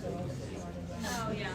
Oh, yeah.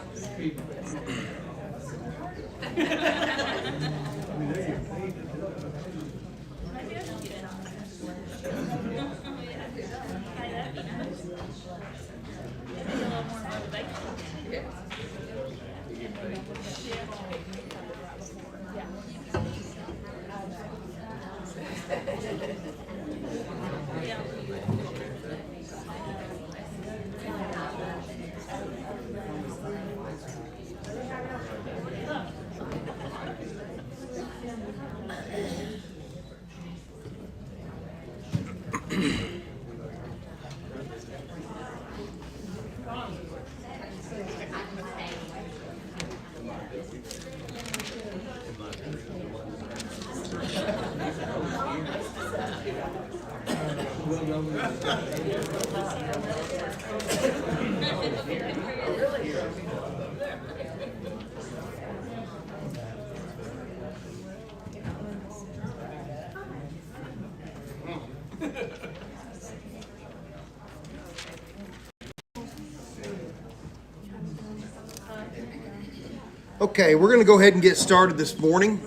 Okay, we're going to go ahead and get started this morning.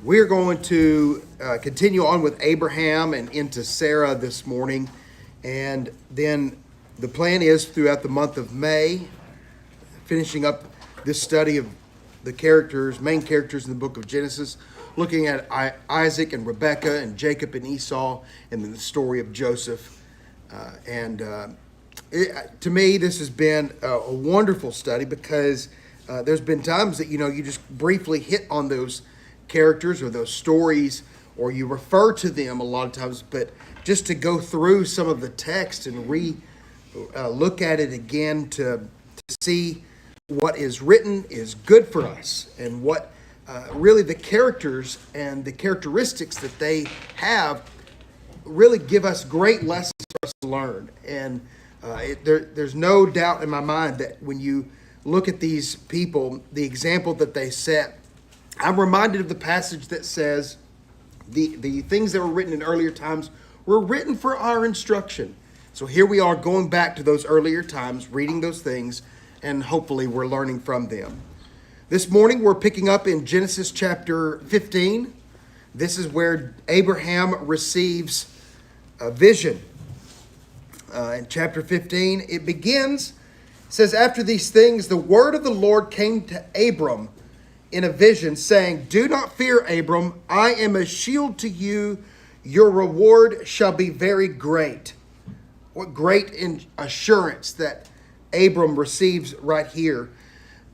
We're going to continue on with Abraham and into Sarah this morning. And then the plan is throughout the month of May, finishing up this study of the main characters in the book of Genesis, looking at Isaac and Rebekah and Jacob and Esau, and then the story of Joseph. To me, this has been a wonderful study because there's been times that, you just briefly hit on those characters or those stories, or you refer to them a lot of times, but just to go through some of the text and look at it again to see what is written is good for us, and what really the characters and the characteristics that they have really give us great lessons for us to learn. And there's no doubt in my mind that when you look at these people, the example that they set, I'm reminded of the passage that says the things that were written in earlier times were written for our instruction. So here we are going back to those earlier times, reading those things, and hopefully we're learning from them. This morning we're picking up in Genesis chapter 15. This is where Abraham receives a vision. In chapter 15, it begins, it says, "After these things, the word of the Lord came to Abram in a vision, saying, 'Do not fear, Abram. I am a shield to you. Your reward shall be very great.'" What great assurance that Abram receives right here.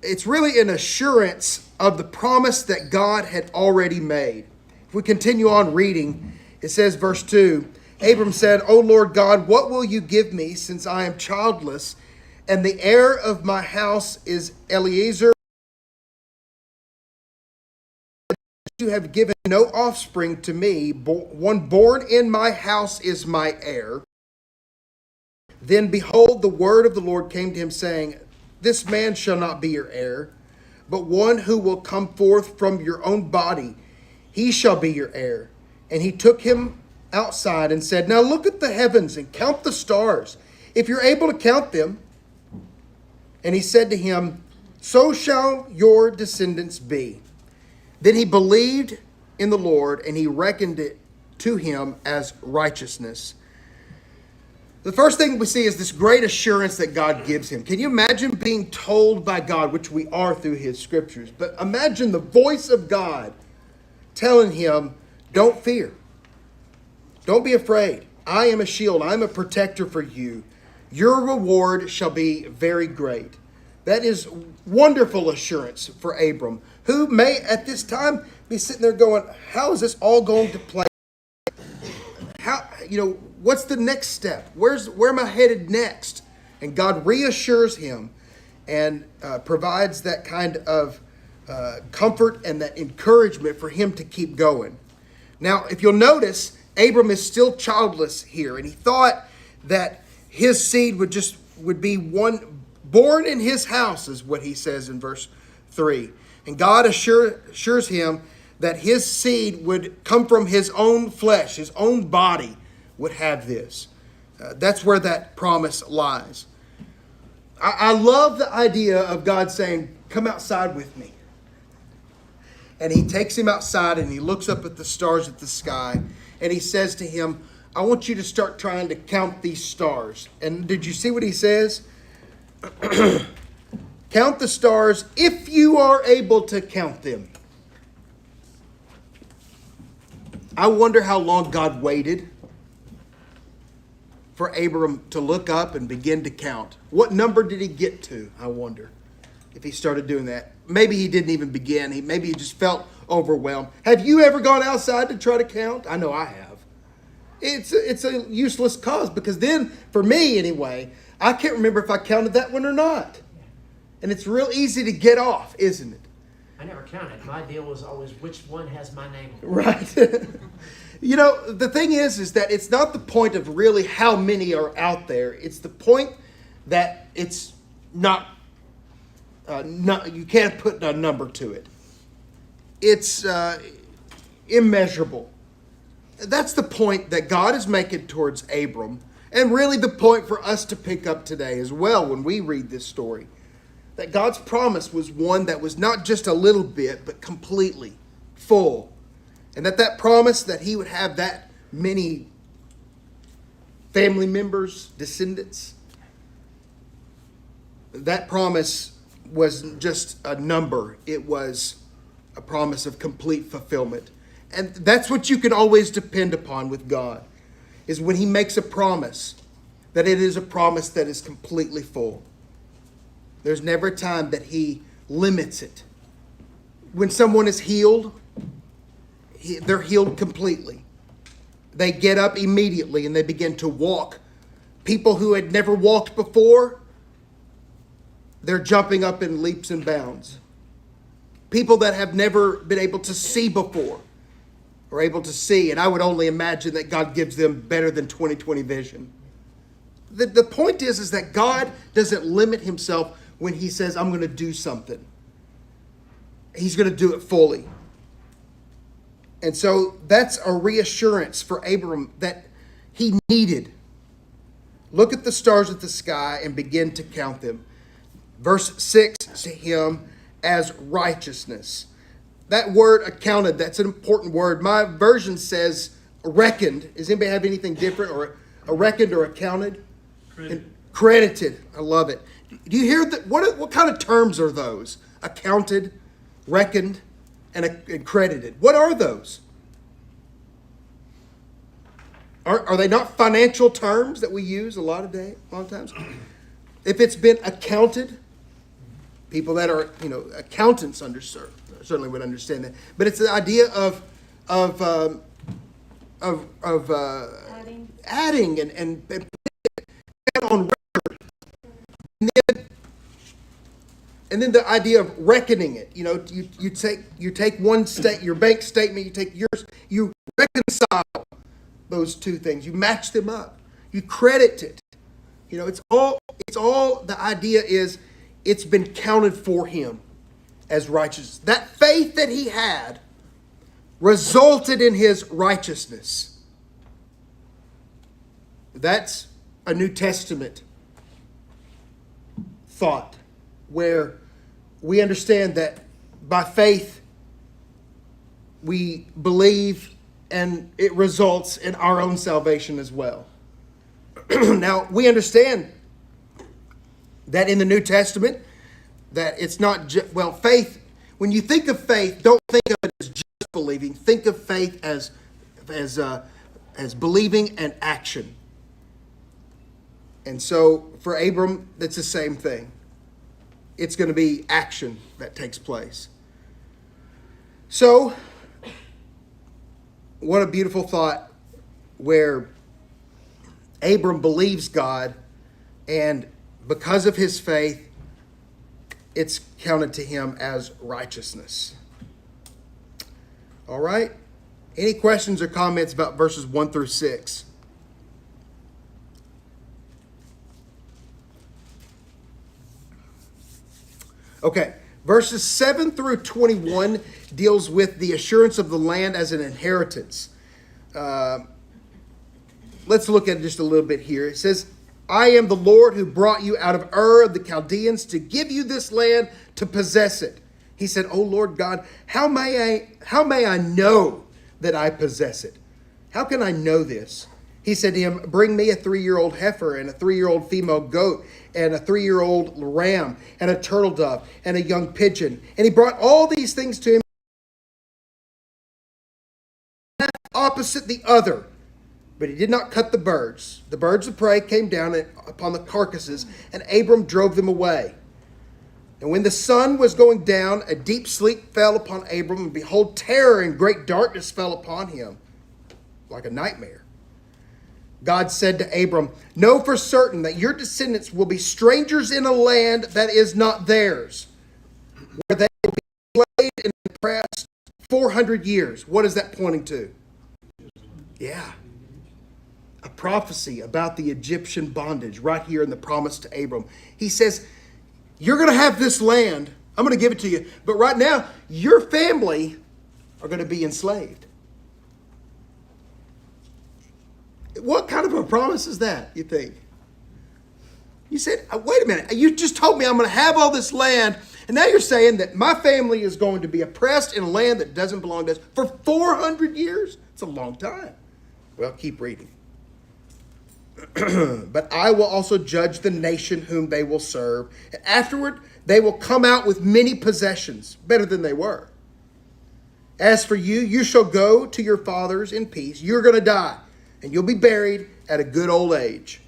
It's really an assurance of the promise that God had already made. If we continue on reading, it says, verse 2, "Abram said, 'O Lord God, what will you give me, since I am childless, and the heir of my house is Eliezer? You have given no offspring to me. One born in my house is my heir.' Then behold, the word of the Lord came to him, saying, 'This man shall not be your heir, but one who will come forth from your own body, he shall be your heir.' And he took him outside and said, 'Now look at the heavens and count the stars, if you're able to count them.' And he said to him, 'So shall your descendants be.' Then he believed in the Lord, and he reckoned it to him as righteousness." The first thing we see is this great assurance that God gives him. Can you imagine being told by God, which we are through his scriptures, but imagine the voice of God telling him, "Don't fear. Don't be afraid. I am a shield. I'm a protector for you. Your reward shall be very great." That is wonderful assurance for Abram, who may at this time be sitting there going, how is this all going to play? What's the next step? Where am I headed next? And God reassures him and provides that kind of comfort and that encouragement for him to keep going. Now, if you'll notice, Abram is still childless here, and he thought that his seed would be one born in his house, is what he says in verse 3. And God assures him that his seed would come from his own flesh, his own body would have this. That's where that promise lies. I love the idea of God saying, come outside with me. And he takes him outside and he looks up at the stars at the sky and he says to him, I want you to start trying to count these stars. And did you see what he says? Count the stars if you are able to count them. I wonder how long God waited for Abram to look up and begin to count. What number did he get to, I wonder, if he started doing that? Maybe he didn't even begin. Maybe he just felt overwhelmed. Have you ever gone outside to try to count? I know I have. It's a useless cause because then, for me anyway, I can't remember if I counted that one or not. And it's real easy to get off, isn't it? I never counted. My deal was always which one has my name on it. Right. You know, the thing is that it's not the point of really how many are out there. It's the point that it's not you can't put a number to it. It's immeasurable. That's the point that God is making towards Abram, and really the point for us to pick up today as well when we read this story. That God's promise was one that was not just a little bit, but completely full. And that promise that he would have that many family members, descendants, that promise wasn't just a number. It was a promise of complete fulfillment. And that's what you can always depend upon with God, is when he makes a promise, that it is a promise that is completely full. There's never a time that he limits it. When someone is healed, they're healed completely. They get up immediately and they begin to walk. People who had never walked before, they're jumping up in leaps and bounds. People that have never been able to see before are able to see. And I would only imagine that God gives them better than 20/20 vision. The point is that God doesn't limit himself when he says, I'm going to do something. He's going to do it fully. And so that's a reassurance for Abram that he needed. Look at the stars of the sky and begin to count them. Verse 6 to him as righteousness. That word accounted, that's an important word. My version says reckoned. Does anybody have anything different? Or a reckoned or accounted? Credited. I love it. Do you hear that? What kind of terms are those? Accounted, reckoned, and credited. What are those? Are they not financial terms that we use a lot of times? If it's been accounted, people that are accountants certainly would understand that. But it's the idea of adding and putting it on record, and then the idea of reckoning it. You take one your bank statement, you take yours, you reconcile those two things. You match them up. You credit it. It's all the idea is it's been counted for him as righteousness. That faith that he had resulted in his righteousness. That's a New Testament thought where we understand that by faith we believe and it results in our own salvation as well. Now, we understand that in the New Testament, that it's not faith. When you think of faith, don't think of it as just believing. Think of faith as believing and action. And so for Abram, that's the same thing. It's going to be action that takes place. So, what a beautiful thought where Abram believes God, and because of his faith, it's counted to him as righteousness. All right? Any questions or comments about verses 1 through 6? Okay, verses 7 through 21 deals with the assurance of the land as an inheritance. Let's look at it just a little bit here. It says, I am the Lord who brought you out of Ur of the Chaldeans to give you this land to possess it. He said, O Lord God, how may I know that I possess it? How can I know this? He said to him, bring me a 3-year-old heifer and a 3-year-old female goat and a 3-year-old ram and a turtle dove and a young pigeon. And he brought all these things to him, opposite the other. But he did not cut the birds. The birds of prey came down upon the carcasses, and Abram drove them away. And when the sun was going down, a deep sleep fell upon Abram, and behold, terror and great darkness fell upon him, like a nightmare. God said to Abram, know for certain that your descendants will be strangers in a land that is not theirs, where they will be enslaved and oppressed 400 years. What is that pointing to? Yeah. A prophecy about the Egyptian bondage right here in the promise to Abram. He says, you're going to have this land. I'm going to give it to you. But right now, your family are going to be enslaved. What kind of a promise is that, you think? You said, wait a minute. You just told me I'm going to have all this land. And now you're saying that my family is going to be oppressed in a land that doesn't belong to us for 400 years? It's a long time. Well, keep reading. But I will also judge the nation whom they will serve. And afterward, they will come out with many possessions, better than they were. As for you, you shall go to your fathers in peace. You're going to die, and you'll be buried at a good old age.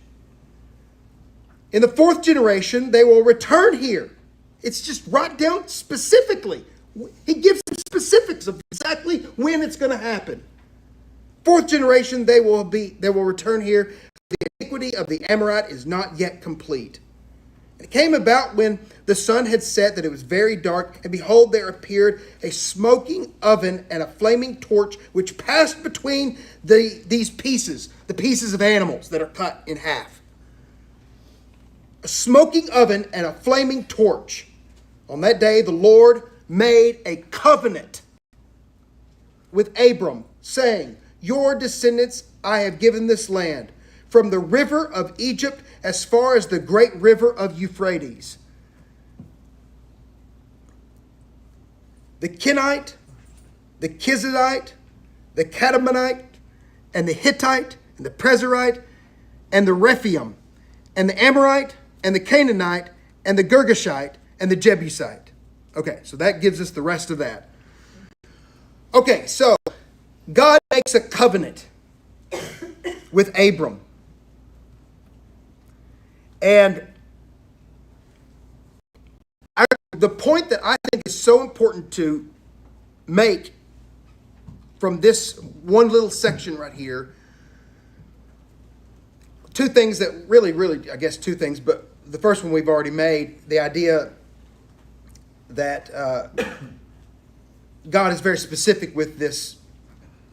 In the 4th generation, they will return here. It's just right down specifically. He gives them specifics of exactly when it's going to happen. 4th generation, they will return here. The iniquity of the Amorite is not yet complete. It came about when the sun had set that it was very dark, and behold, there appeared a smoking oven and a flaming torch, which passed between these pieces, the pieces of animals that are cut in half. A smoking oven and a flaming torch. On that day, the Lord made a covenant with Abram, saying, your descendants I have given this land, from the river of Egypt as far as the great river of Euphrates. The Kenite, the Kizite, the Catamanite, and the Hittite, and the Prezerite, and the Rephaim, and the Amorite, and the Canaanite, and the Girgashite, and the Jebusite. Okay, so that gives us the rest of that. Okay, so God makes a covenant with Abram. And the point that I think is so important to make from this one little section right here, two things that really, I guess two things, but the first one we've already made, the idea that God is very specific with this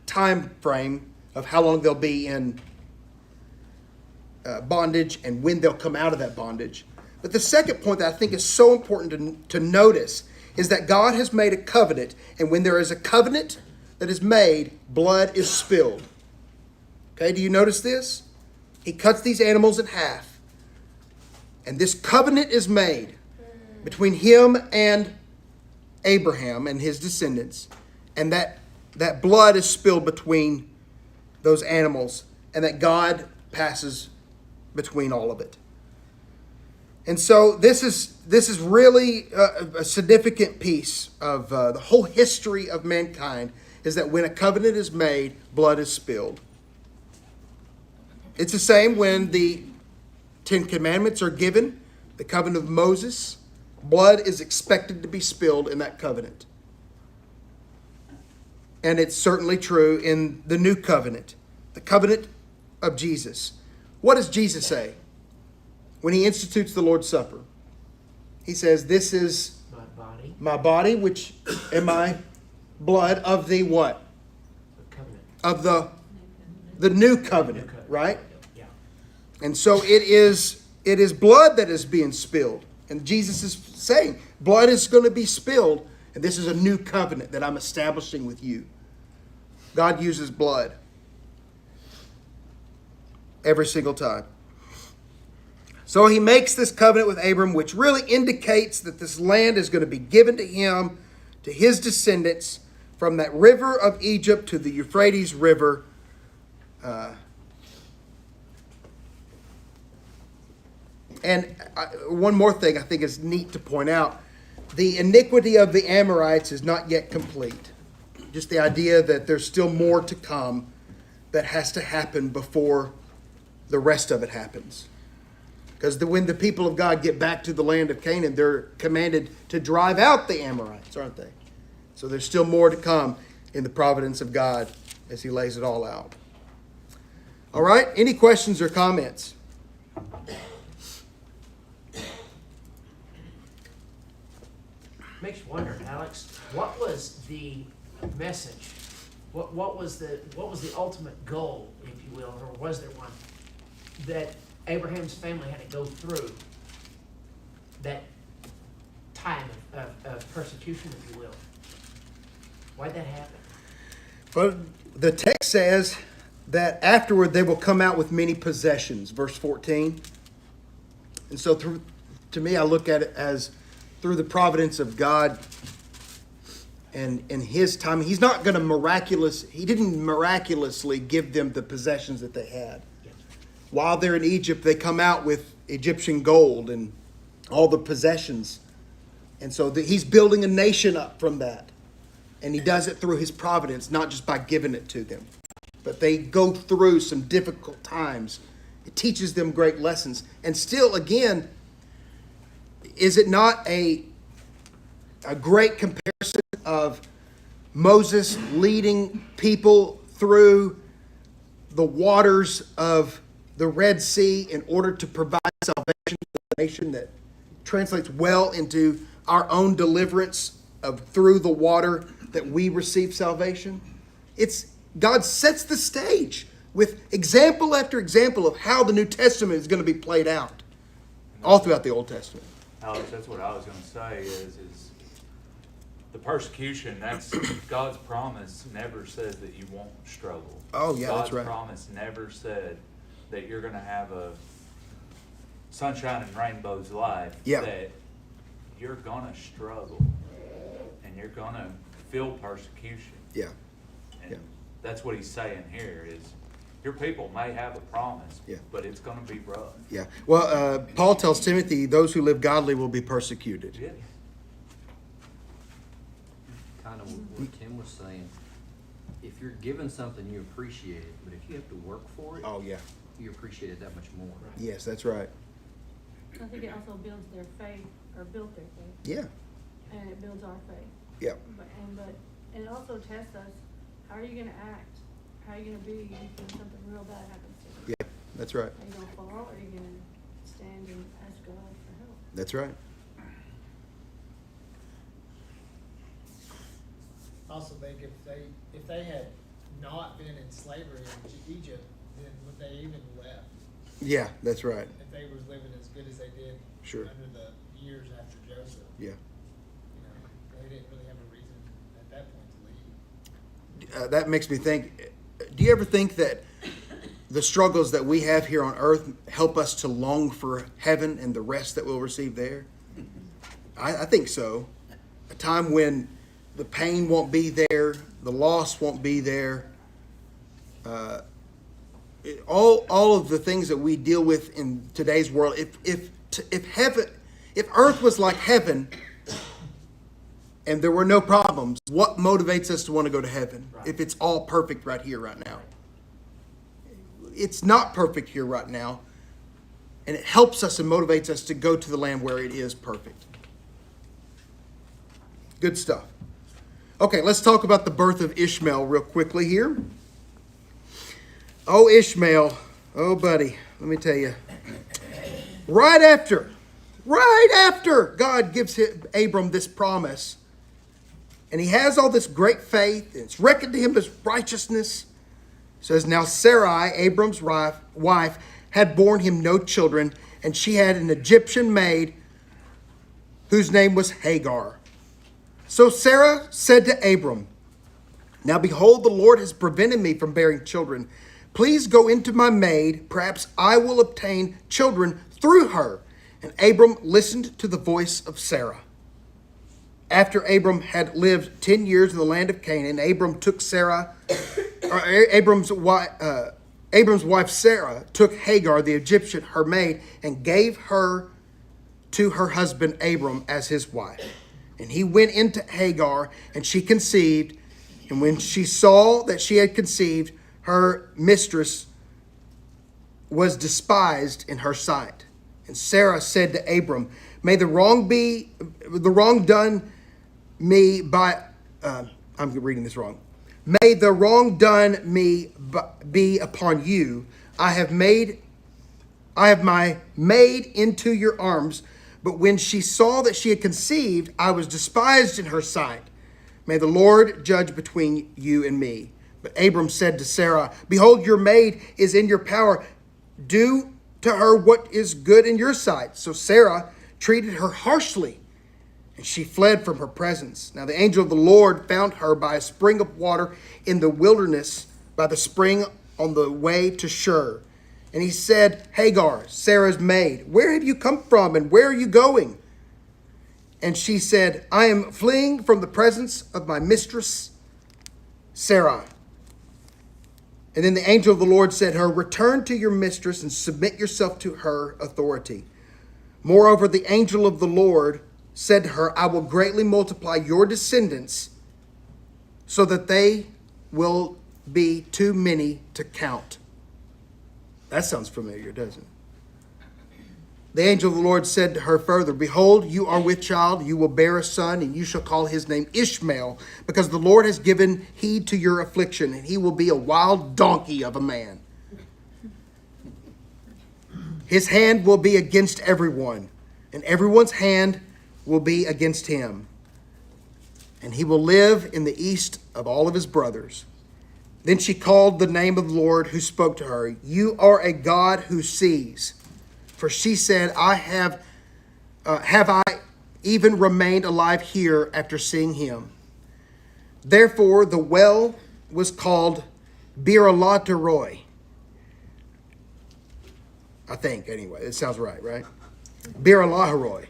time frame of how long they'll be in bondage and when they'll come out of that bondage. But the second point that I think is so important to notice is that God has made a covenant, and when there is a covenant that is made, blood is spilled. Okay, do you notice this? He cuts these animals in half, and this covenant is made between him and Abraham and his descendants, and that blood is spilled between those animals, and that God passes between all of it. And so this is really a significant piece of the whole history of mankind, is that when a covenant is made, blood is spilled. It's the same when the 10 Commandments are given, the covenant of Moses. Blood is expected to be spilled in that covenant. And it's certainly true in the new covenant, the covenant of Jesus. What does Jesus say when he institutes the Lord's Supper? He says, this is my body, which and my blood of the what? The covenant. Of the new covenant, right? Yeah. And so it is blood that is being spilled. And Jesus is saying blood is going to be spilled And this is a new covenant that I'm establishing with you. God uses blood every single time. So he makes this covenant with Abram, which really indicates that this land is going to be given to him, to his descendants, from that river of Egypt to the Euphrates River. One more thing I think is neat to point out. The iniquity of the Amorites is not yet complete. Just the idea that there's still more to come that has to happen before the rest of it happens. Because when the people of God get back to the land of Canaan, they're commanded to drive out the Amorites, aren't they? So there's still more to come in the providence of God as he lays it all out. All right, any questions or comments? Makes you wonder, Alex, what was the message? What was the ultimate goal, if you will, or was there one, that Abraham's family had to go through that time of persecution, if you will? Why'd that happen? Well, the text says that afterward they will come out with many possessions, verse 14. And so to me, I look at it as through the providence of God and in his time, he didn't miraculously give them the possessions that they had. While they're in Egypt, they come out with Egyptian gold and all the possessions. And so he's building a nation up from that. And he does it through his providence, not just by giving it to them. But they go through some difficult times. It teaches them great lessons. And still, again, is it not a great comparison of Moses leading people through the waters of the Red Sea in order to provide salvation to the nation, that translates well into our own deliverance of through the water that we receive salvation? God sets the stage with example after example of how the New Testament is going to be played out all throughout the Old Testament. Alex, that's what I was going to say is the persecution, that's God's promise never says that you won't struggle. Oh, yeah, that's right. God's promise never said that you're going to have a sunshine and rainbows life. Yeah. That you're going to struggle and you're going to feel persecution. Yeah. And that's what he's saying here is your people may have a promise, but it's going to be rough. Yeah. Well, Paul tells Timothy, those who live godly will be persecuted. Yeah. Kind of what Tim was saying. If you're given something, you appreciate it. But if you have to work for it, Oh, yeah. you appreciate it that much more. Yes, that's right. I think it also builds their faith, or built their faith, Yeah. and it builds our faith. Yeah. But it also tests us. How are you going to act? How are you going to be when something real bad happens to you? Yeah, that's right. Are you going to fall, or are you going to stand and ask God for help? That's right. I also think if they had not been in slavery in Egypt, then would they even left? Yeah, that's right. If they was living as good as they did Sure. under the years after Joseph, Yeah. they didn't really have a reason at that point to leave. That makes me think, do you ever think that the struggles that we have here on earth help us to long for heaven and the rest that we'll receive there? I think so. A time when the pain won't be there, the loss won't be there. All of the things that we deal with in today's world. If earth was like heaven and there were no problems, what motivates us to want to go to heaven? Right. If it's all perfect right here, right now. It's not perfect here right now, and it helps us and motivates us to go to the land where it is perfect. Good stuff. Okay, let's talk about the birth of Ishmael real quickly here. Oh, Ishmael. Oh, buddy. Let me tell you. Right after God gives Abram this promise, and he has all this great faith, and it's reckoned to him as righteousness. It says, now Sarai, Abram's wife, had borne him no children, and she had an Egyptian maid whose name was Hagar. So Sarah said to Abram, now behold, the Lord has prevented me from bearing children. Please go into my maid. Perhaps I will obtain children through her. And Abram listened to the voice of Sarah. After Abram had lived 10 years in the land of Canaan, Abram took Abram's wife Sarah took Hagar, the Egyptian, her maid, and gave her to her husband Abram as his wife. And he went into Hagar, and she conceived. And when she saw that she had conceived, her mistress was despised in her sight. And Sarah said to Abram, may the wrong done me by, I'm reading this wrong. May the wrong done me be upon you. I have my maid into your arms. But when she saw that she had conceived, I was despised in her sight. May the Lord judge between you and me. But Abram said to Sarah, behold, your maid is in your power. Do to her what is good in your sight. So Sarah treated her harshly, and she fled from her presence. Now the angel of the Lord found her by a spring of water in the wilderness, by the spring on the way to Shur. And he said, Hagar, Sarah's maid, where have you come from, and where are you going? And she said, I am fleeing from the presence of my mistress, Sarai. And then the angel of the Lord said to her, return to your mistress and submit yourself to her authority. Moreover, the angel of the Lord said to her, I will greatly multiply your descendants so that they will be too many to count. That sounds familiar, doesn't it? The angel of the Lord said to her further, behold, you are with child, you will bear a son, and you shall call his name Ishmael, because the Lord has given heed to your affliction, and he will be a wild donkey of a man. His hand will be against everyone, and everyone's hand will be against him. And he will live in the east of all of his brothers. Then she called the name of the Lord who spoke to her, you are a God who sees. For she said, have I even remained alive here after seeing him? Therefore, the well was called Beer-lahai-roi. I think, anyway. It sounds right? Beer-lahai-roi.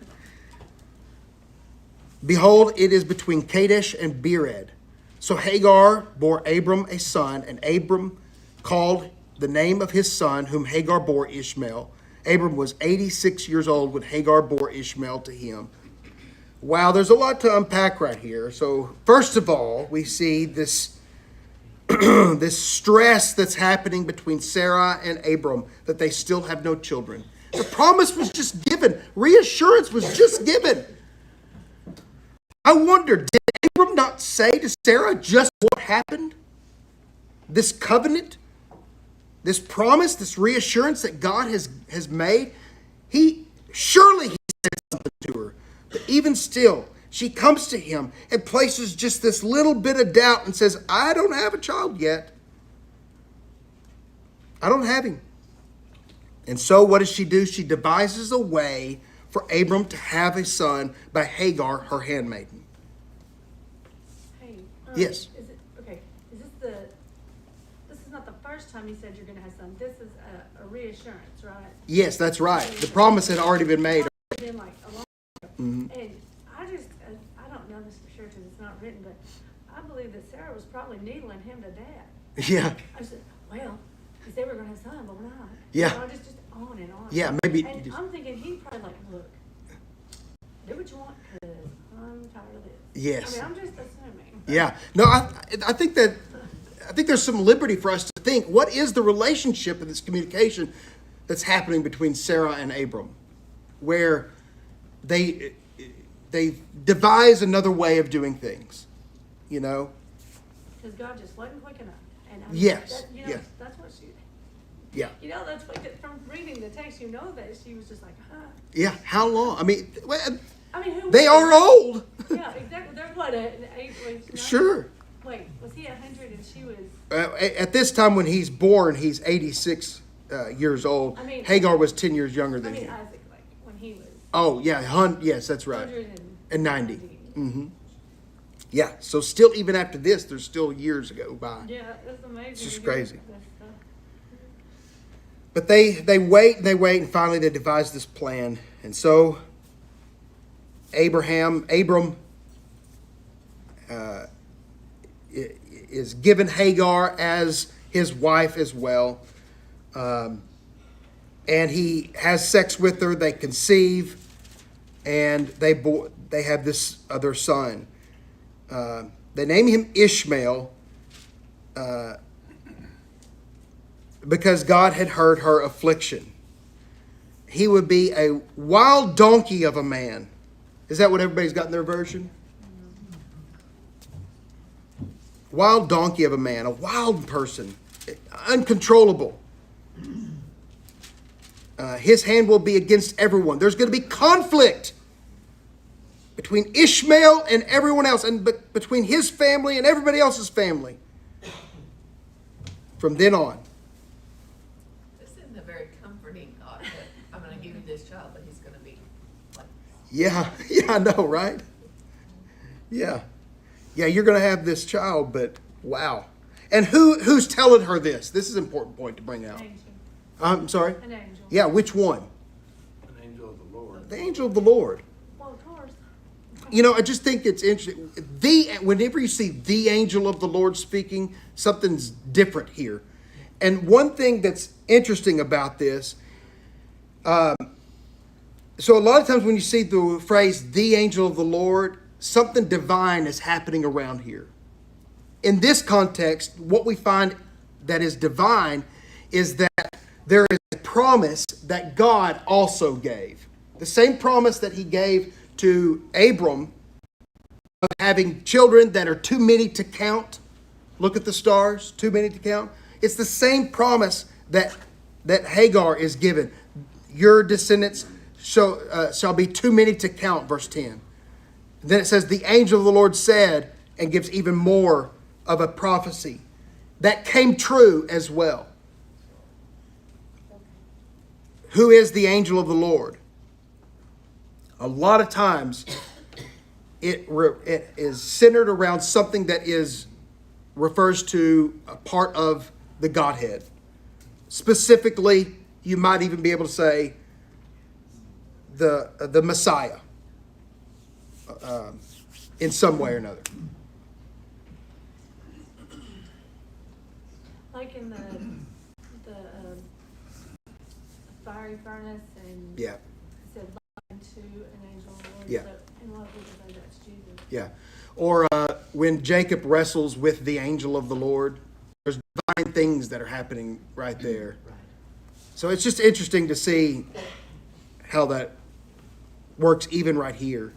Behold, it is between Kadesh and Bered. So Hagar bore Abram a son, and Abram called the name of his son, whom Hagar bore Ishmael. Abram was 86 years old when Hagar bore Ishmael to him. Wow, there's a lot to unpack right here. So first of all, we see this, this stress that's happening between Sarah and Abram, that they still have no children. The promise was just given. Reassurance was just given. I wonder, did Abram not say to Sarah just what happened? This covenant? This promise, this reassurance that God has made, surely he said something to her. But even still, she comes to him and places just this little bit of doubt and says, I don't have a child yet. I don't have him. And so what does she do? She devises a way for Abram to have a son by Hagar, her handmaiden. Hey. Yes. This is not the first time you said you're gonna have son. This is a reassurance, right? Yes, that's right. The promise had already been made. It's been like a long time. And I don't know this for sure because it's not written, but I believe that Sarah was probably needling him to death. Yeah. I said, well, he said we're gonna have a son, but we're not. Yeah. You know, just on and on. Yeah, maybe. And I'm thinking he probably like, look, do what you want because I'm tired of this. Yes. I mean, I'm just assuming. Yeah. No, I think there's some liberty for us to think, what is the relationship in this communication that's happening between Sarah and Abram, where they devise another way of doing things, you know? Because God just wasn't quick enough. And I mean, Yes. That, Yes. That's what she. Yeah. That's what from reading the text, that she was just like, huh. Yeah. How long? I mean, Who? they are old. Yeah, exactly. They're what, an age? Sure. Wait, was he 100 and she was? At this time when he's born, he's 86 years old. I mean, Hagar was 10 years younger than him. Isaac, like when he was. Oh, yeah. Yes, that's right. 190. And 90. Mm-hmm. Yeah, so still, even after this, there's still years to go by. Yeah, that's amazing. It's just to hear crazy. this stuff. But they wait and they wait, and finally they devise this plan. And so Abram is given Hagar as his wife as well. And he has sex with her. They conceive, and they have this other son. They name him Ishmael because God had heard her affliction. He would be a wild donkey of a man. Is that what everybody's got in their version? Wild donkey of a man, a wild person, uncontrollable. His hand will be against everyone. There's going to be conflict between Ishmael and everyone else, and between his family and everybody else's family from then on. This isn't a very comforting thought that I'm going to give you this child, but he's going to be like. Yeah, I know, right? Yeah, you're going to have this child, but wow. And who's telling her this? This is an important point to bring out. An angel. I'm sorry? An angel. Yeah, which one? An angel of the Lord. The angel of the Lord. Well, of course. You know, I just think it's interesting. Whenever you see the angel of the Lord speaking, something's different here. And one thing that's interesting about this, so a lot of times when you see the phrase the angel of the Lord, something divine is happening around here. In this context, what we find that is divine is that there is a promise that God also gave. The same promise that he gave to Abram of having children that are too many to count. Look at the stars, too many to count. It's the same promise that Hagar is given. Your descendants shall be too many to count, verse 10. Then it says, the angel of the Lord said, and gives even more of a prophecy that came true as well. Who is the angel of the Lord? A lot of times it is centered around something that refers to a part of the Godhead. Specifically, you might even be able to say the Messiah in some way or another. Like in the fiery furnace, and Yeah. it said lion to an angel of the Lord. Yeah. So, and a lot of people say that's Jesus. Yeah. Or when Jacob wrestles with the angel of the Lord, there's divine things that are happening right there. Right. So it's just interesting to see how that works even right here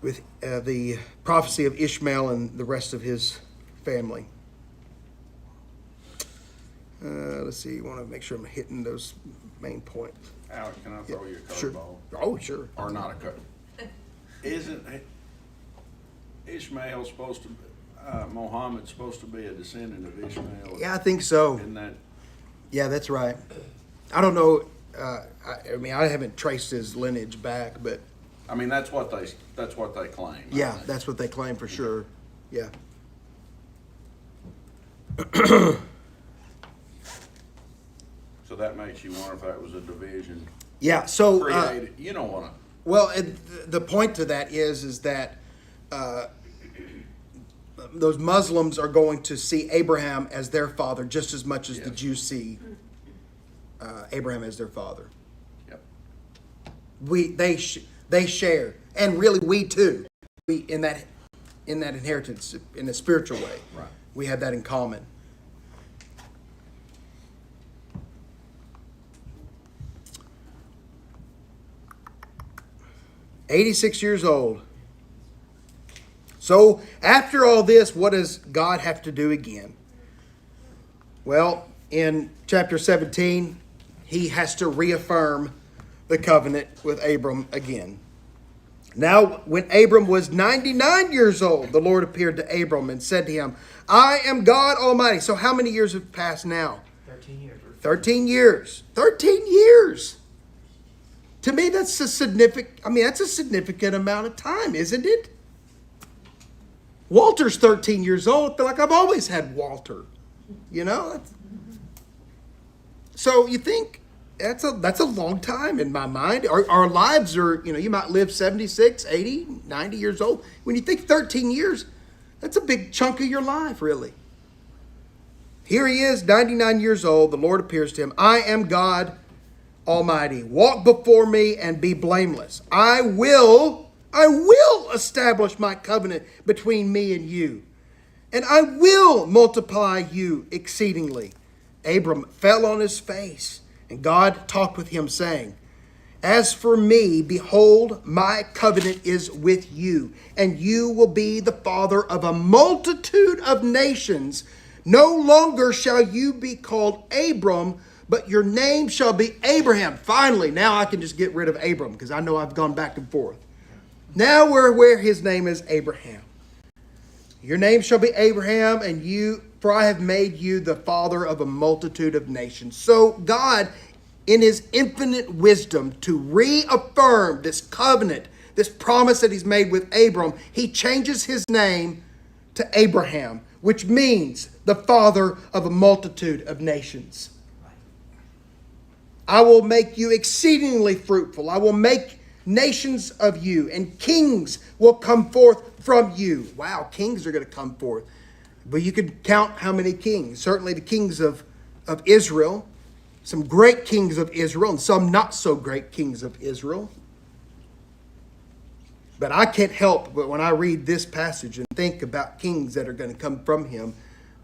with the prophecy of Ishmael and the rest of his family. Let's see. I want to make sure I'm hitting those main points. Alex, can I throw you a Sure. curveball? Oh, sure. Or not a cut? Isn't Ishmael supposed to, Mohammed's supposed to be a descendant of Ishmael? Yeah, I think so. Isn't that, Yeah, that's right. I don't know. I mean, I haven't traced his lineage back, but I mean, that's what they claim. I yeah, think. that's what they claim for sure. Yeah. So that makes you wonder if that was a division Yeah. So, created, you don't wanna, well, the point to that is that those Muslims are going to see Abraham as their father just as much as the Yes. Jews see Abraham as their father. yep. They share, and really we too. We in that inheritance in a spiritual way. Right. We have that in common. "86 years old." So after all this, what does God have to do again? Well, in chapter 17, he has to reaffirm the covenant with Abram again. Now, when Abram was 99 years old, the Lord appeared to Abram and said to him, "I am God Almighty." So how many years have passed now? 13 years. 13 years. 13 years. To me, that's a significant amount of time, isn't it? Walter's 13 years old. I feel like I've always had Walter. You know? So you think that's a long time in my mind. Our lives are, you might live 76, 80, 90 years old. When you think 13 years, that's a big chunk of your life, really. Here he is, 99 years old. The Lord appears to him. I am God Almighty. Walk before me and be blameless. I will establish my covenant between me and you, and I will multiply you exceedingly. Abram fell on his face, and God talked with him, saying, as for me, behold, my covenant is with you, and you will be the father of a multitude of nations. No longer shall you be called Abram, but your name shall be Abraham. Finally, now I can just get rid of Abram, because I know I've gone back and forth. Now we're where his name is Abraham. Your name shall be Abraham, for I have made you the father of a multitude of nations. So God, in his infinite wisdom, to reaffirm this covenant, this promise that he's made with Abram, he changes his name to Abraham, which means the father of a multitude of nations. I will make you exceedingly fruitful. I will make nations of you, and kings will come forth from you. Wow, kings are going to come forth. But you could count how many kings. Certainly the kings of Israel, some great kings of Israel, and some not so great kings of Israel. But I can't help but when I read this passage and think about kings that are going to come from him,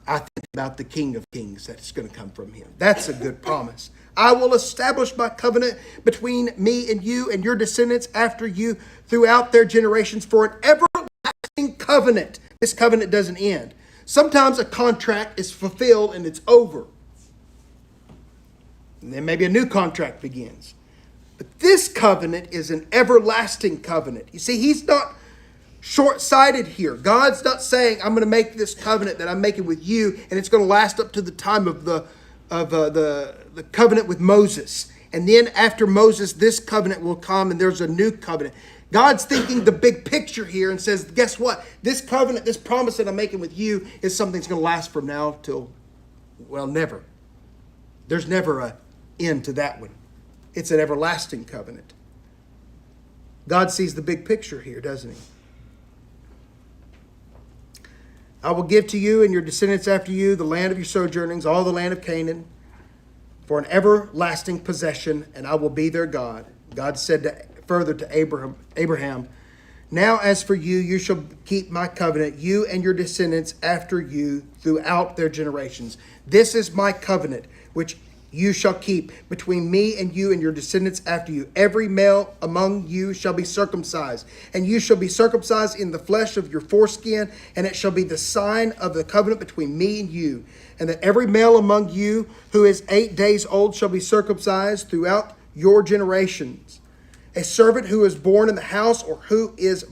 I think about the King of Kings that's going to come from him. That's a good promise. I will establish my covenant between me and you and your descendants after you throughout their generations for an everlasting covenant. This covenant doesn't end. Sometimes a contract is fulfilled and it's over. And then maybe a new contract begins. But this covenant is an everlasting covenant. You see, he's not short-sighted here. God's not saying, I'm going to make this covenant that I'm making with you, and it's going to last up to the time of the covenant with Moses. And then after Moses, this covenant will come, and there's a new covenant. God's thinking the big picture here and says, guess what? This covenant, this promise that I'm making with you is something that's going to last from now till, well, never. There's never an end to that one. It's an everlasting covenant. God sees the big picture here, doesn't he? I will give to you and your descendants after you the land of your sojournings, all the land of Canaan, for an everlasting possession, and I will be their God. God said further to Abraham, now as for you, you shall keep my covenant, you and your descendants after you throughout their generations. This is my covenant, which you shall keep between me and you and your descendants after you. Every male among you shall be circumcised, and you shall be circumcised in the flesh of your foreskin, and it shall be the sign of the covenant between me and you. And that every male among you who is 8 days old shall be circumcised throughout your generations. A servant who is born in the house or who is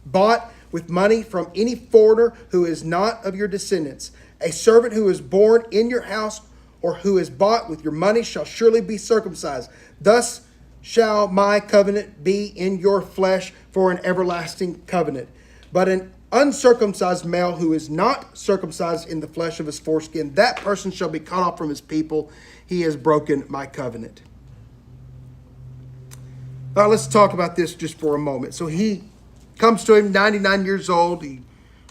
bought with money from any foreigner who is not of your descendants. A servant who is born in your house or who is bought with your money shall surely be circumcised. Thus shall my covenant be in your flesh for an everlasting covenant. But an uncircumcised male who is not circumcised in the flesh of his foreskin, that person shall be cut off from his people. He has broken my covenant. Now let's talk about this just for a moment. So he comes to him, 99 years old. He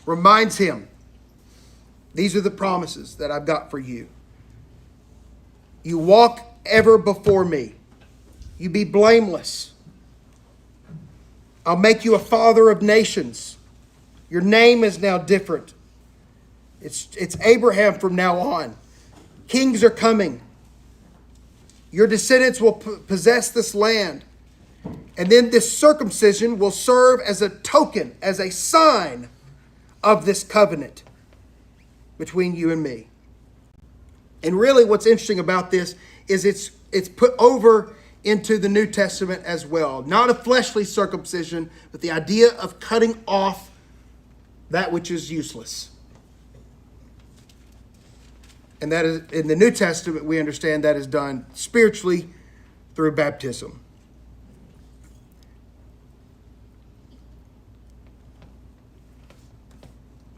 reminds him, these are the promises that I've got for you. You walk ever before me. You be blameless. I'll make you a father of nations. Your name is now different. It's Abraham from now on. Kings are coming. Your descendants will possess this land. And then this circumcision will serve as a token, as a sign of this covenant between you and me. And really what's interesting about this is it's put over into the New Testament as well. Not a fleshly circumcision, but the idea of cutting off that which is useless. And that is, in the New Testament, we understand that is done spiritually through baptism.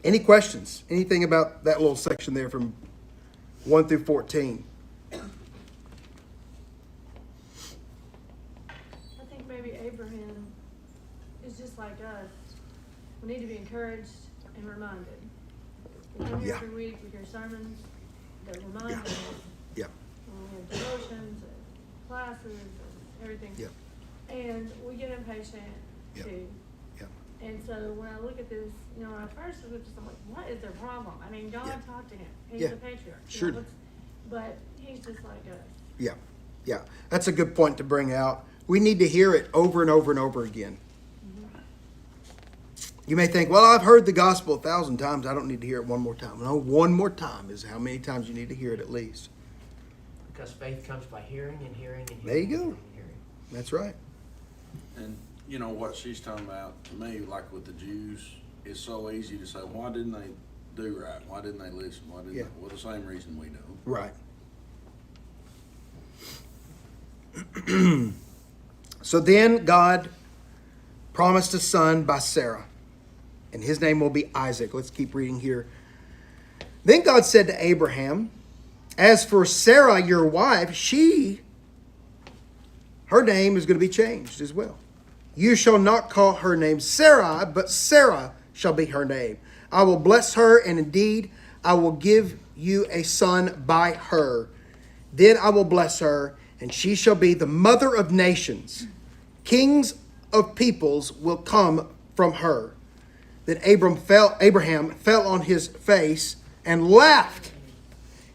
Any questions? Anything about that little section there from 1 through 14? I think maybe Abraham is just like us. We need to be encouraged and reminded. We come here Yeah. every week, we hear sermons that remind us. Yeah. We have devotions and classes and everything. Yeah. And we get impatient Yeah. too. Yeah. And so when I look at this, you know, when I first looked at this, I'm like, what is their problem? I mean, God Yeah. talked to him. He's Yeah. the patriarch. You Sure. know, but he's just like us. Yeah. Yeah. That's a good point to bring out. We need to hear it over and over and over again. You may think, well, I've heard the gospel 1,000 times. I don't need to hear it one more time. No, one more time is how many times you need to hear it at least. Because faith comes by hearing and hearing and hearing. There you and go. hearing and hearing. That's right. And you know what she's talking about, to me, like with the Jews, it's so easy to say, why didn't they do right? Why didn't they listen? Why didn't Yeah. they? Well, the same reason we do. Right. So then God promised a son by Sarah, and his name will be Isaac. Let's keep reading here. Then God said to Abraham, as for Sarah, your wife, her name is going to be changed as well. You shall not call her name Sarai, but Sarah shall be her name. I will bless her, and indeed I will give you a son by her. Then I will bless her, and she shall be the mother of nations. Kings of peoples will come from her. Then Abraham fell on his face and laughed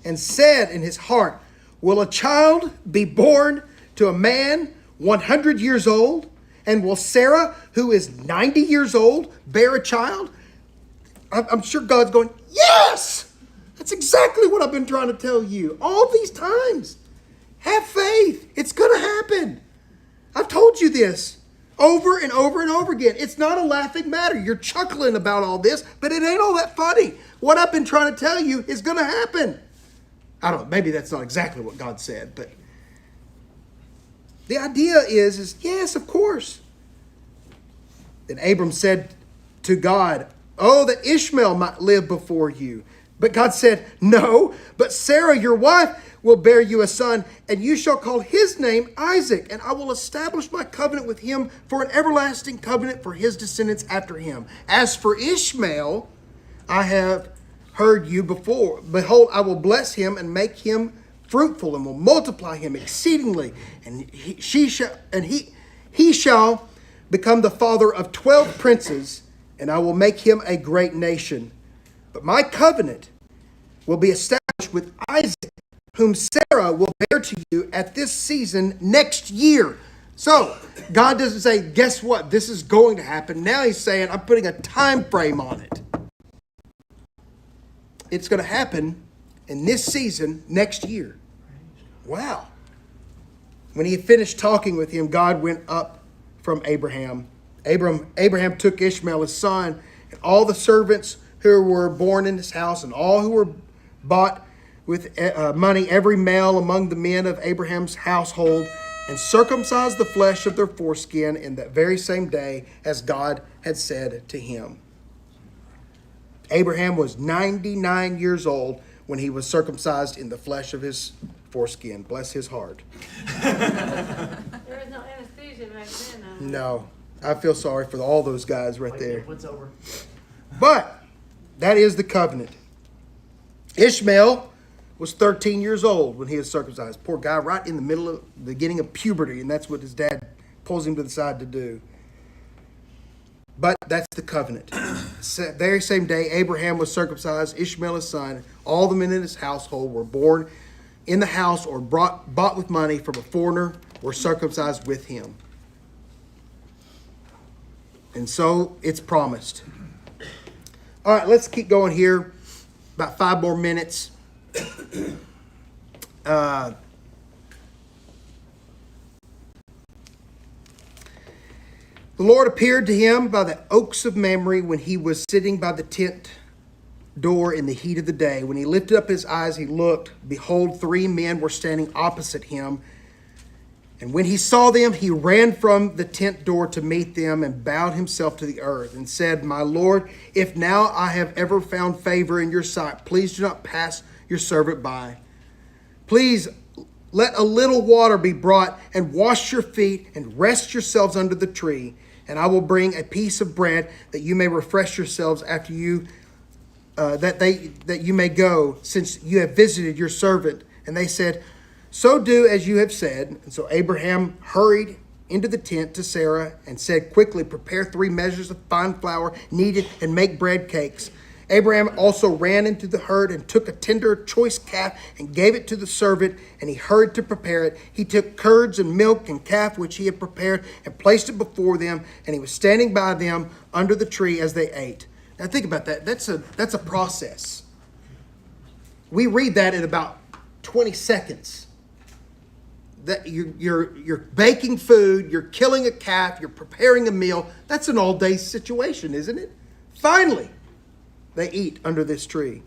and said in his heart, will a child be born to a man 100 years old? And will Sarah, who is 90 years old, bear a child? I'm sure God's going, yes! That's exactly what I've been trying to tell you all these times. Have faith. It's going to happen. I've told you this over and over and over again. It's not a laughing matter. You're chuckling about all this, but it ain't all that funny. What I've been trying to tell you is going to happen. I don't know, maybe that's not exactly what God said, but the idea is yes, of course. Then Abram said to God, oh, that Ishmael might live before you. But God said, no, but Sarah, your wife, will bear you a son, and you shall call his name Isaac, and I will establish my covenant with him for an everlasting covenant for his descendants after him. As for Ishmael, I have heard you before. Behold, I will bless him and make him fruitful, and will multiply him exceedingly, and he shall become the father of 12 princes, and I will make him a great nation. But my covenant will be established with Isaac, whom Sarah will bear to you at this season next year. So God doesn't say, guess what? This is going to happen. Now he's saying, I'm putting a time frame on it. It's going to happen in this season next year. Wow. When he had finished talking with him, God went up from Abraham. Abraham took Ishmael his son, and all the servants who were born in his house, and all who were bought with money, every male among the men of Abraham's household, and circumcised the flesh of their foreskin in that very same day, as God had said to him. Abraham was 99 years old when he was circumcised in the flesh of his foreskin. Bless his heart. There was no anesthesia back then. No, I feel sorry for all those guys right Wait, there. what's over? But that is the covenant. Ishmael was 13 years old when he was circumcised. Poor guy, right in the middle of the beginning of puberty, and that's what his dad pulls him to the side to do. But that's the covenant. Very same day, Abraham was circumcised, Ishmael his son. All the men in his household were born in the house or bought with money from a foreigner, were circumcised with him. And so it's promised. All right, let's keep going here. About 5 more minutes. The Lord appeared to him by the oaks of Mamre when he was sitting by the tent door in the heat of the day. When he lifted up his eyes, he looked. Behold, 3 men were standing opposite him. And when he saw them, he ran from the tent door to meet them and bowed himself to the earth and said, My Lord, if now I have ever found favor in your sight, please do not pass your servant by. Please let a little water be brought and wash your feet and rest yourselves under the tree. And I will bring a piece of bread that you may refresh yourselves after you, that you may go, since you have visited your servant. And they said, So do as you have said. And so Abraham hurried into the tent to Sarah and said, Quickly prepare 3 measures of fine flour, knead it, and make bread cakes. Abraham also ran into the herd and took a tender, choice calf and gave it to the servant, and he hurried to prepare it. He took curds and milk and calf which he had prepared and placed it before them, and he was standing by them under the tree as they ate. Now think about that. That's a process. We read that in about 20 seconds. That you're baking food, you're killing a calf, you're preparing a meal. That's an all-day situation, isn't it? Finally, they eat under this tree.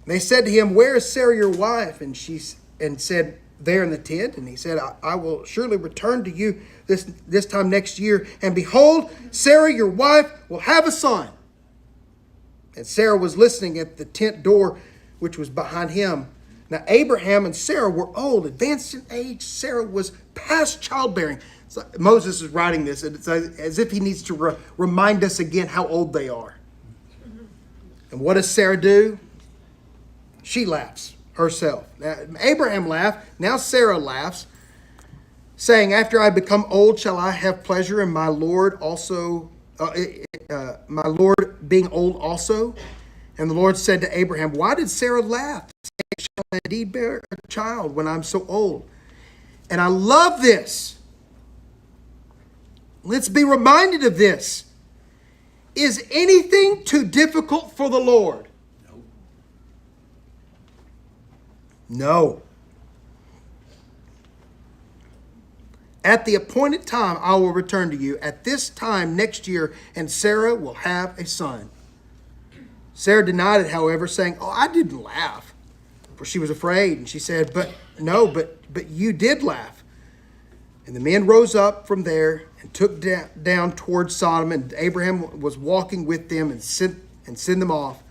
And they said to him, Where is Sarah your wife? And she said, There in the tent. And he said, I will surely return to you this time next year. And behold, Sarah your wife will have a son. And Sarah was listening at the tent door, which was behind him. Now Abraham and Sarah were old, advanced in age. Sarah was past childbearing. So Moses is writing this, and it's as if he needs to remind us again how old they are. And what does Sarah do? She laughs herself. Now, Abraham laughed. Now Sarah laughs, saying, After I become old, shall I have pleasure in my Lord also, my Lord being old also? And the Lord said to Abraham, Why did Sarah laugh? Saying, Shall I indeed bear a child when I'm so old? And I love this. Let's be reminded of this. Is anything too difficult for the Lord? No. At the appointed time, I will return to you at this time next year, and Sarah will have a son. Sarah denied it, however, saying, Oh, I didn't laugh, for she was afraid. And she said, But you did laugh. And the men rose up from there and took down towards Sodom, and Abraham was walking with them and sent them off.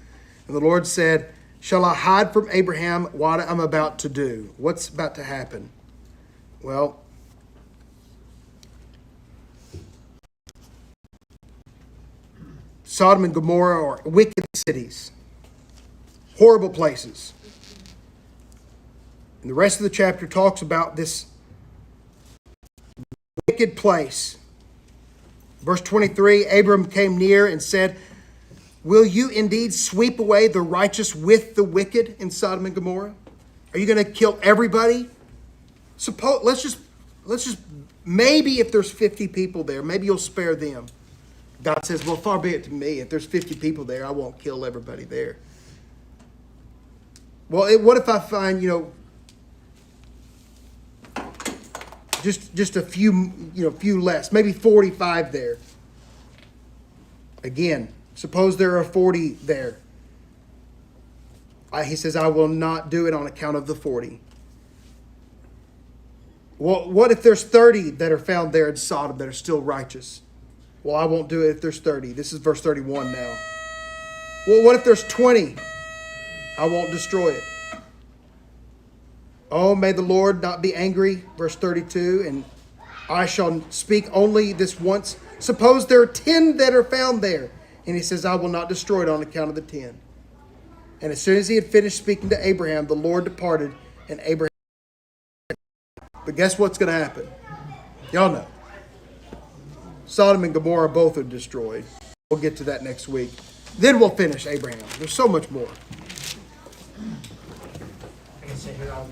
And the Lord said, Shall I hide from Abraham what I'm about to do? What's about to happen? Well, Sodom and Gomorrah are wicked cities, horrible places. And the rest of the chapter talks about this wicked place. Verse 23, Abram came near and said, Will you indeed sweep away the righteous with the wicked in Sodom and Gomorrah? Are you going to kill everybody? Let's just maybe if there's 50 people there, maybe you'll spare them. God says, well, far be it to me. If there's 50 people there, I won't kill everybody there. Well, what if I find, just a few less, maybe 45 there. Again, suppose there are 40 there. He says, I will not do it on account of the 40. Well, what if there's 30 that are found there in Sodom that are still righteous? Well, I won't do it if there's 30. This is verse 31 now. Well, what if there's 20? I won't destroy it. Oh, may the Lord not be angry. Verse 32, and I shall speak only this once. Suppose there are 10 that are found there. And he says, I will not destroy it on account of the 10. And as soon as he had finished speaking to Abraham, the Lord departed, and Abraham. But guess what's going to happen? Y'all know. Sodom and Gomorrah both are destroyed. We'll get to that next week. Then we'll finish Abraham. There's so much more. I can sit here all